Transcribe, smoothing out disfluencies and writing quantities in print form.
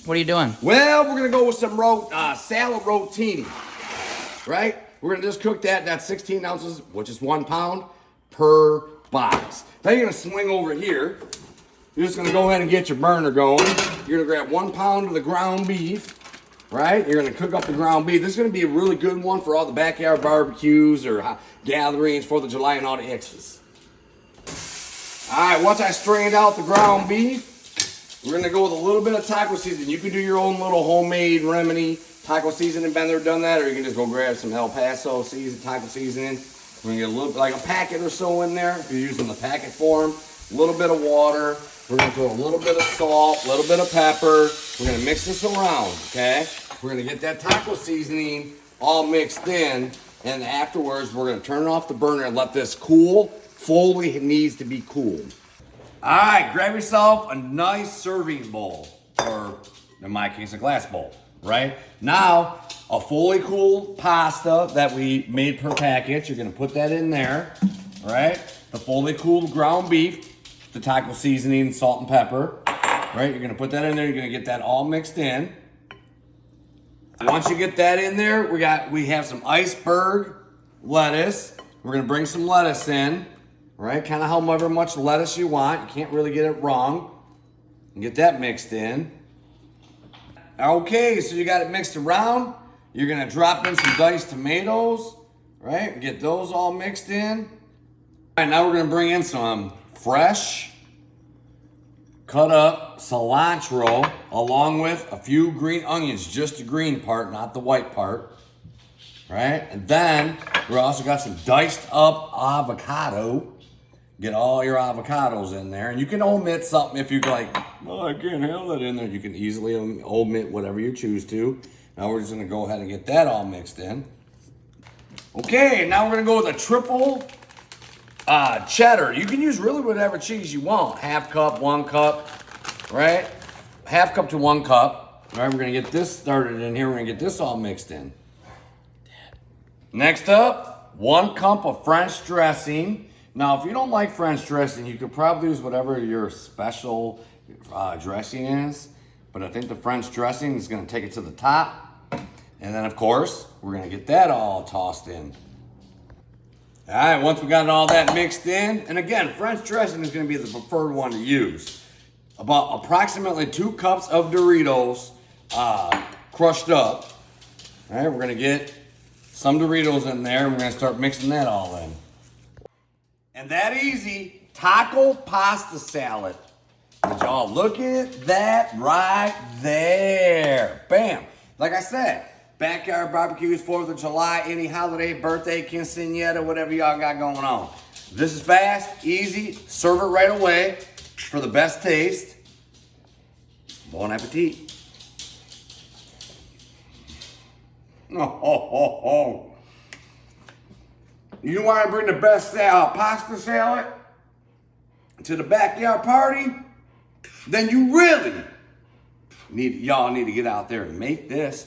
What are you doing? Well, we're gonna go with some salad rotini, right? We're gonna just cook that. That's 16 ounces, which is 1 pound per box. Now you're gonna swing over here. You're just gonna go ahead and get your burner going. You're gonna grab 1 pound of the ground beef, right? You're gonna cook up the ground beef. This is gonna be a really good one for all the backyard barbecues or gatherings, 4th of July, and all the extras. All right, once I strained out the ground beef, we're gonna go with a little bit of taco seasoning. You can do your own little homemade remedy taco seasoning, been there, done that, or you can just go grab some El Paso taco seasoning. We're gonna get a little, like a packet or so in there if you're using the packet form. A little bit of water. We're gonna throw a little bit of salt, a little bit of pepper. We're gonna mix this around, okay? We're gonna get that taco seasoning all mixed in, and afterwards we're gonna turn off the burner and let this cool. Fully needs to be cooled. All right, grab yourself a nice serving bowl, or in my case, a glass bowl, right? Now, a fully cooled pasta that we made per package, you're gonna put that in there, right? The fully cooled ground beef, the taco seasoning, salt and pepper, right? You're gonna put that in there, you're gonna get that all mixed in. Once you get that in there, we have some iceberg lettuce. We're gonna bring some lettuce in, right? Kind of however much lettuce you want. You can't really get it wrong. And get that mixed in. Okay, so you got it mixed around. You're gonna drop in some diced tomatoes, right? Get those all mixed in. All right, now we're gonna bring in some fresh, cut up cilantro, along with a few green onions, just the green part, not the white part, right? And then we also got some diced up avocado. Get all your avocados in there, and you can omit something if you like, oh, I can't have that in there. You can easily omit whatever you choose to. Now we're just gonna go ahead and get that all mixed in. Okay, now we're gonna go with a triple cheddar. You can use really whatever cheese you want. Half cup, 1 cup, right? Half cup to 1 cup. All right, we're gonna get this started in here. We're gonna get this all mixed in. Next up, 1 cup of French dressing. Now, if you don't like French dressing, you could probably use whatever your special dressing is. But I think the French dressing is gonna take it to the top. And then, of course, we're gonna get that all tossed in. All right, once we got all that mixed in, and again, French dressing is gonna be the preferred one to use. About approximately 2 cups of Doritos crushed up. All right, we're gonna get some Doritos in there, and we're gonna start mixing that all in. And that easy, taco pasta salad. Would y'all look at that right there? Bam. Like I said, backyard barbecues, 4th of July, any holiday, birthday, quinceañera, whatever y'all got going on. This is fast, easy, serve it right away for the best taste. Bon appetit. Oh. You want to bring the best pasta salad to the backyard party? Then you really y'all need to get out there and make this